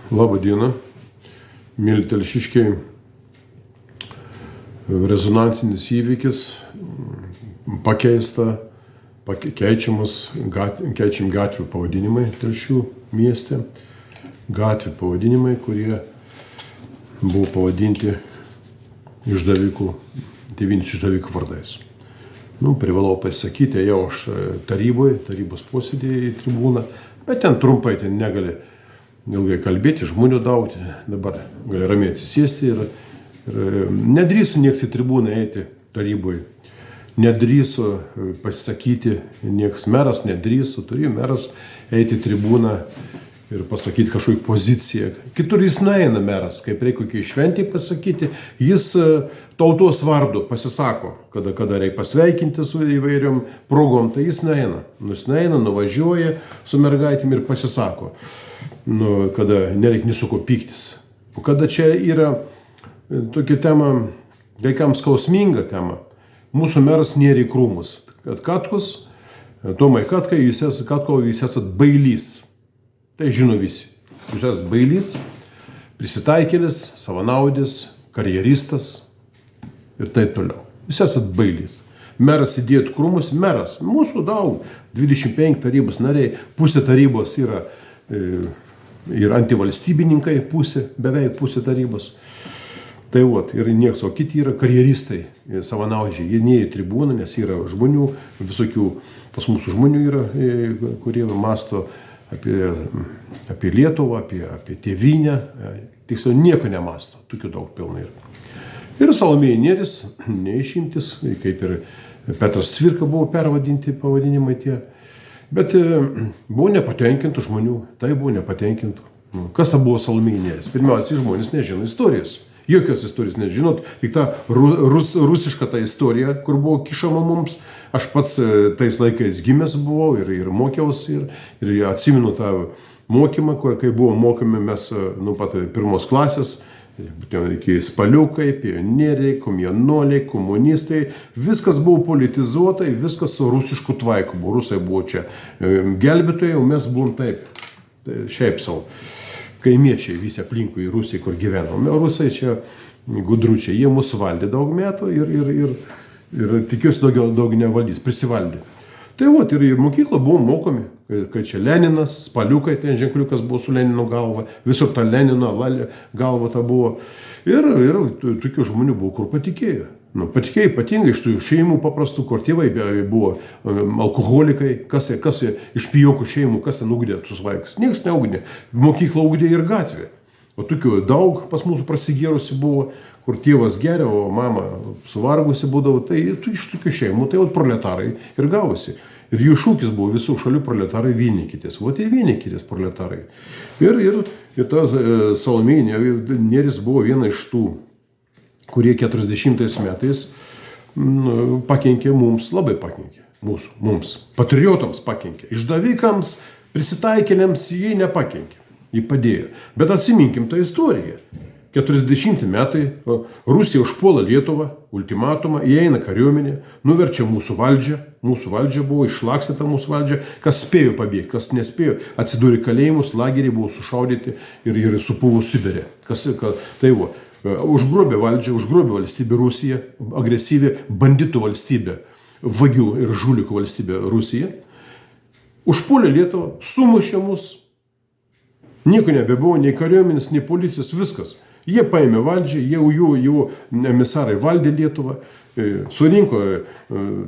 Labą dieną, mėly telšiškiai. Rezonansinis įvykis, keičiam gatvių pavadinimai Telšių mieste. Gatvių pavadinimai, kurie buvo pavadinti devynis išdavikų vardais. Privalau pasakyti, jau aš tarybos posėdėje į tribūną, bet ten trumpai, ten negali ilgai kalbėti, žmonių daug, dabar gali ramiai atsisėsti ir nedrįso nieks į tribūną eiti taryboje, nedrįso pasisakyti, nieks meras nedrįso, turėjo meras eiti į tribūną ir pasakyti kažkokią poziciją. Kitur jis neina meras, kaip reikia kokiai šventį pasakyti, jis tautos vardu pasisako, kada reikia pasveikinti su įvairiom progom, tai jis neina. Jis neina, nuvažiuoja su mergaitėm ir pasisako, kada nereikia nisuko pyktis. O kada čia yra tokia tema, vaikams skausminga tema, mūsų meras nėra į krūmus. Katkus, Tomai Katkai, jūs esat bailys. Tai žino visi. Jūs esat bailys, prisitaikėlis, savanaudis, karjeristas ir taip toliau. Jūs esat bailys. Meras įdėtų krūmus, meras. Mūsų daug, 25 tarybos nariai, pusė tarybos yra ir antivalstybininkai, beveik pusė tarybos. Tai ir nieks, o kiti yra karjeristai, savanaudžiai. Jie neįėjo į tribūną, nes yra žmonių, visokių pas mūsų žmonių yra, kurie mąsto apie Lietuvą, apie tėvynę. Tiksliau, nieko nemąsto, tokių daug pilna yra. Ir Salomėja Nėris, neišimtis, kaip ir Petras Cvirka buvo pervadinti pavadinimai tie. Bet buvo nepatenkintų žmonių, tai buvo nepatenkintų. Kas ta buvo Salomėja Nėris? Pirmiausiai, žmonės nežino istorijos. Jokios istorijos nežinot, tik ta rusiška ta istorija, kur buvo kišama mums. Aš pats tais laikais gimęs buvau ir mokiausi ir atsimenu tą mokymą, kai buvo mokomi mes nuo pat pirmos klasės, iki spaliukai, pionieriai, komjaunuoliai, komunistai, viskas buvo politizuota, viskas su rusišku tvaiku buvo. Rusai buvo čia gelbėtojai, o mes buvom taip, šiaip savo. Kaimiečiai visi aplinkui Rusijai, kur gyvenom. Rusai čia gudručiai, jie mūsų valdė daug metų ir tikiuosi daug nevaldys, prisivaldė. Tai ir į mokyklą buvom mokomi, kad čia Leninas, spaliukai, ten ženkliukas buvo su Lenino galva, visur ta Lenino galva ta buvo. Ir tokių žmonių buvo, kur patikėjo. Patikėjo ypatingai iš tų šeimų paprastų, kur tėvai buvo alkoholikai, kas iš pijokų šeimų, kas ten ugdė tuos vaikus. Niekas neugdė. Mokyklą ugdė ir gatvė. O tokių daug pas mūsų prasigėrusi buvo, kur tėvas geria, o mama suvargusi būdavo. Tai iš tokių šeimų, tai proletarai ir gavosi. Ir jų šūkis buvo visų šalių proletarai vienykitės. Ir vienykitės proletarai. Ir tas Salomėja Nėris buvo viena iš tų, kurie 40 metais pakenkė mums, labai pakenkė mums, patriotams pakenkė. Išdavikams, prisitaikėliams jie nepakenkė, jie padėjo. Bet atsiminkim tą istoriją. 40 metai Rusija užpuola Lietuvą, ultimatumą, įeina kariuomenė, nuverčia mūsų valdžią buvo, išlakstyta mūsų valdžia, kas spėjo pabėgti, kas nespėjo, atsidūrė kalėjimus, lageriai buvo sušaudyti ir supuvo Sibire. Užgrobė valdžią, užgrobė valstybę Rusija, agresyvė banditų valstybė, vagių ir žulikų valstybė Rusija. Užpuolė Lietuvą, sumušė mus, nieko nebebuvo, nei kariuomenės, nei policijos, viskas. Jie paėmė valdžią, jų emisarai valdė Lietuvą, surinko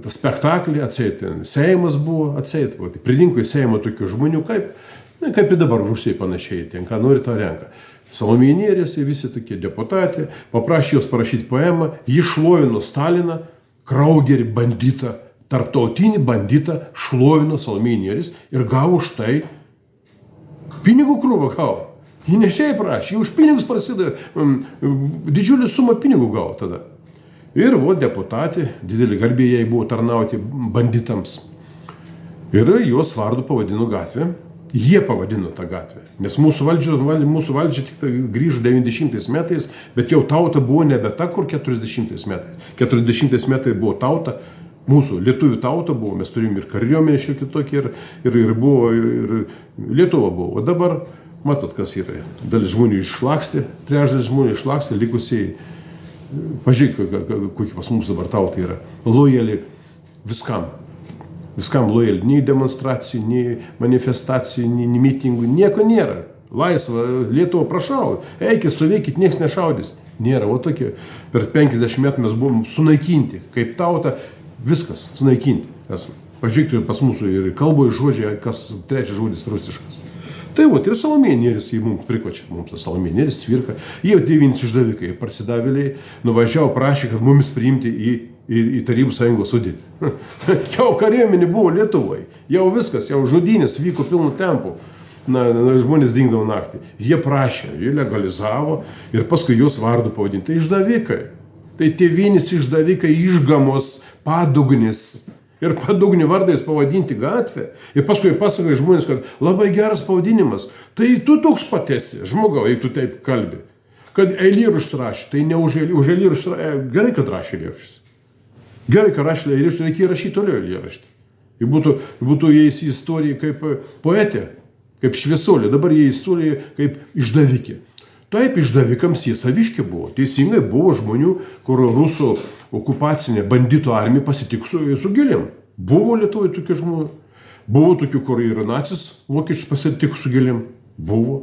tą spektaklį, atseit, Seimas buvo, atseit, pririnko į Seimą tokių žmonių, kaip ir dabar Rusijai panašiai, ten ką nori tą renka. Salomėja Nėris, visi tokie deputatė, paprašė jos parašyti poemą, ji šlovino Staliną, kraugerį, banditą, tarptautinį banditą, šlovino Salomėja Nėris ir gavo už tai pinigų krūvą gavo. Ji ne šiaip prašė, ji už pinigus prasidėjo, didžiulį sumą pinigų gavo tada. Ir deputatė, didelį garbė jai buvo tarnauti banditams. Ir jos vardu pavadino gatvę. Jie pavadino tą gatvę, nes mūsų valdžia tik grįžo 90 metais, bet jau tauta buvo nebe ta, kur 40 metais. 40 metais buvo tauta, mūsų lietuvių tauta buvo, mes turim ir kariuomenę šiokį tokį, ir buvo, ir Lietuva buvo. O dabar Matot, kas yra. Dalis žmonių išlakstė, trečdalis žmonių išlakstė, likusiai, pažiūrėkit, kokie pas mums dabar tautai yra. Lojali viskam. Viskam lojali. Nei demonstracijų, nei manifestacijų, nei mitingų. Nieko nėra. Laisva Lietuva, prašau. Eikit, stovėkit, nieks nešaudys. Nėra. O tokie. Per 50 metų mes buvom sunaikinti. Kaip tauta, viskas sunaikinti. Pažiūrėkite, pas mūsų ir kalboje žodžiai, kas trečias žodis rusiškas. Tai vat ir Salomėja Nėris jį mums prikočia, mums Salomėja Nėris, Cvirka, jie 9 išdavikai, parsidavėliai, nuvažiavo, prašė, kad mumis priimti į Tarybų Sąjungos sudėtį. Jau kariuomenė buvo Lietuvoje, jau viskas, jau žudynės vyko pilnu tempu, žmonės dingdavo naktį. Jie prašė, jie legalizavo ir paskui juos vardu pavadinti. Tai išdavikai, tai tėvynis išdavikai, išgamos, padugnis. Ir padugnį vardais pavadinti gatvę. Ir paskui pasakai žmonės, kad labai geras pavadinimas. Tai tu toks patesi, žmogau, jei tu taip kalbi. Kad eilėraštį rašė, tai ne už eilėraštį. Gerai, kad rašė eilėraštį. Gerai, kad rašė eilėraštį, reikia rašyti toliau eilėraštį. Ir būtų jais į istoriją kaip poetė, kaip šviesolė. Dabar jie istorija kaip išdavikė. Taip, išdavikams jie saviški buvo. Teisingai buvo žmonių, kur rusų okupacinė banditų armija pasitiks su gėlėm. Buvo Lietuvoje tokių žmonių. Buvo tokių, kur ir nacis vokiečius pasitiks su gėlėm. Buvo.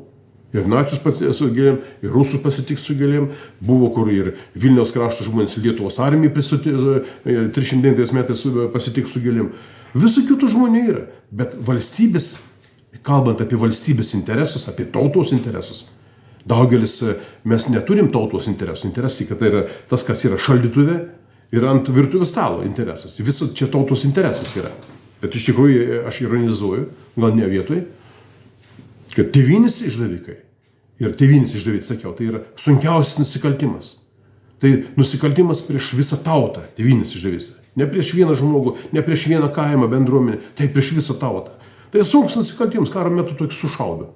Ir nacius pasitiks su gėlėm, ir rusų pasitiks su gėlėm. Buvo, kur ir Vilniaus krašto žmonės Lietuvos armija 309 metais pasitiks su gėlėm. Visokių tų žmonių yra. Bet valstybės, kalbant apie valstybės interesus, apie tautos interesus, daugelis mes neturim tautos interesų. Interesai, kad tai yra tas, kas yra šaldytuve ir ant virtuvės stalo interesas. Visas čia tautos interesas yra. Bet iš tikrųjų aš ironizuoju, gal ne vietoj, kad tėvynis išdavikai ir tėvynis išdavikai, sakiau, tai yra sunkiausias nusikaltimas. Tai nusikaltimas prieš visą tautą, tėvynis išdavikas. Ne prieš vieną žmogų, ne prieš vieną kaimą, bendruomenę, tai prieš visą tautą. Tai sunkus nusikaltimas, karo metu tokį sušaudo.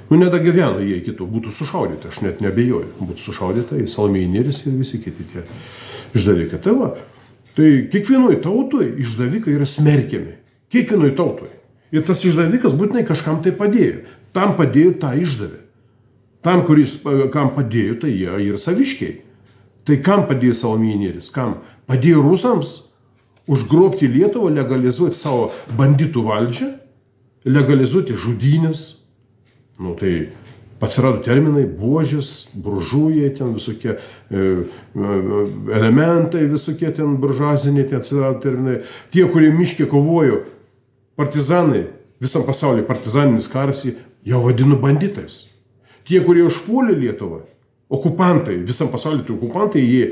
Nedagyveno jie iki to, būtų sušaudyti, aš net nebejoju, būtų sušaudyta į Salomėja Nėris ir visi kiti tie išdavikai. Tai va, tai kiekvienoj tautoj išdavikai yra smerkiami, kiekvienoj tautoj. Ir tas išdavikas būtinai kažkam tai padėjo, tam padėjo tą išdavė. Tam, kam padėjo, tai jie yra saviškiai. Tai kam padėjo Salomėja Nėris, kam? Padėjo rusams užgrobti Lietuvą, legalizuoti savo banditų valdžią, legalizuoti žudynės. Tai atsirado terminai, buožės, buržujai, ten visokie elementai, visokie ten buržuaziniai, ten atsirado terminai. Tie, kurie miške kovojo, partizanai, visam pasaulyje partizaninis karas, jau vadino banditais. Tie, kurie užpuolė Lietuvą, okupantai, visam pasaulyje tai okupantai, jie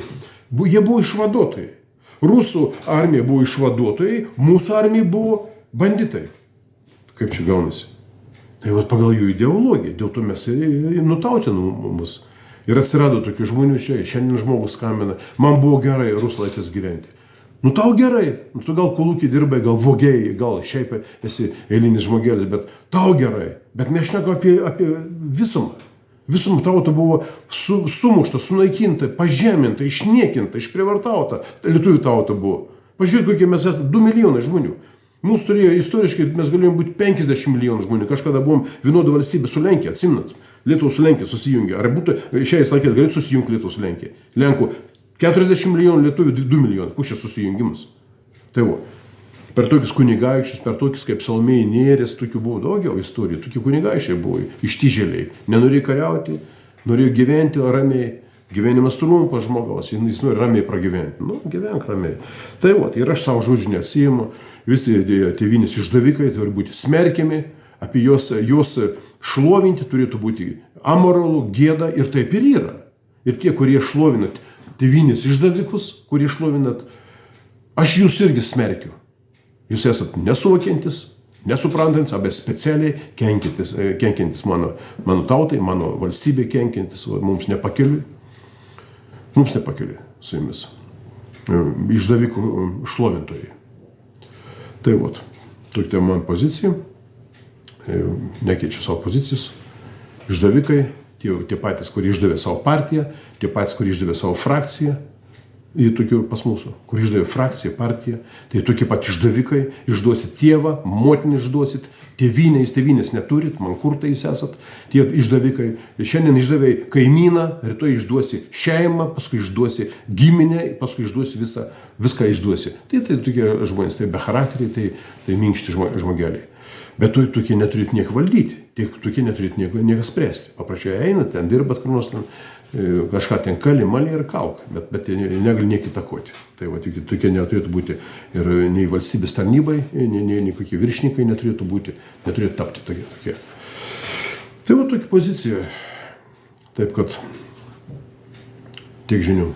buvo išvaduotojai. Rusų armija buvo išvaduotojai, mūsų armija buvo banditai. Kaip čia gaunasi? Tai vat pagal jų ideologiją, dėl to mes nutautinom mus. Ir atsirado tokių žmonių čia, šiandien žmogus skambina, man buvo gerai rusų laikas gyventi. Tau gerai, tu gal kolūkį dirbai, gal vogėjai, gal šiaip esi eilinis žmogelis, bet tau gerai. Bet mes šnekam apie visumą. Visumą tauta buvo sumušta, sunaikinta, pažeminta, išniekinta, išprievartauta. Lietuvių tauta buvo. Pažiūrėk, kokie mes esame 2 milijonai žmonių. Mūsų turėjo istoriškai, mes galėjom būti 50 milijonų žmonių. Kažkada buvom vienoda valstybė su Lenkija, atsimenat. Lietuva su Lenkija susijungė. Ar būtų šiais laikais galėtų susijungti Lietuva su Lenkija? Lenkų 40 milijonų, lietuvių 2 milijonai. Kur čia susijungimas? Tai va. Per tokius kunigaikščius, per tokius kaip Salomėja Nėris, tokių buvo daugiau istorijų. Tokie kunigaikščiai buvo ištižėliai. Nenorėjo kariauti, norėjo gyventi ramiai. Gyvenimas trumpas žmogaus, jis nori ramiai pragyventi. Gyvenk ramiai. Tai va, ir aš savo žodžių nesiimu. Visi tėvynės išdavikai turi būti smerkiami, apie juos šlovinti turėtų būti amoralu, gėda ir taip ir yra. Ir tie, kurie šlovinat tėvynės išdavikus, kurie šlovinat, aš jūs irgi smerkiu. Jūs esat nesuvokiantis, nesuprantantis, bet specialiai kenkiantis mano tautai, mano valstybė kenkiantis, mums nepakeliui. Mums nepakeliui su jumis. Išdavikų šlovintojai. Tai vat, tokia man pozicija, nekeičia savo pozicijos. Išdavikai, tie patys, kurie išdavė savo partiją, tie patys, kurie išdavė savo frakciją, Į tokių pas mūsų, kur išdavė frakciją, partiją, tai tokie pat išdavikai, išduosit tėvą, motiną išduosit, tėvynės neturit, man kur tai jūs esat, tie išdavikai. Ir šiandien išdavėjai kaimyną, rytoj išduosi šeimą, paskui išduosi giminę, paskui išduosi viską išduosi. Tai tokie žmonės, tai be charakteriai, tai minkšti žmogeliai. Bet tokie neturit nieko valdyti, tokie neturit nieko spręsti. Paprašai einat, ten dirbat kur nors, kažką ten kali, malį ir kalk, bet negali nieko įtakoti. Tai va, tokie neturėtų būti ir nei valstybės tarnybai, nei kokie viršininkai neturėtų būti, neturėtų tapti tokie. Tai va tokia pozicija. Taip kad tiek žinių.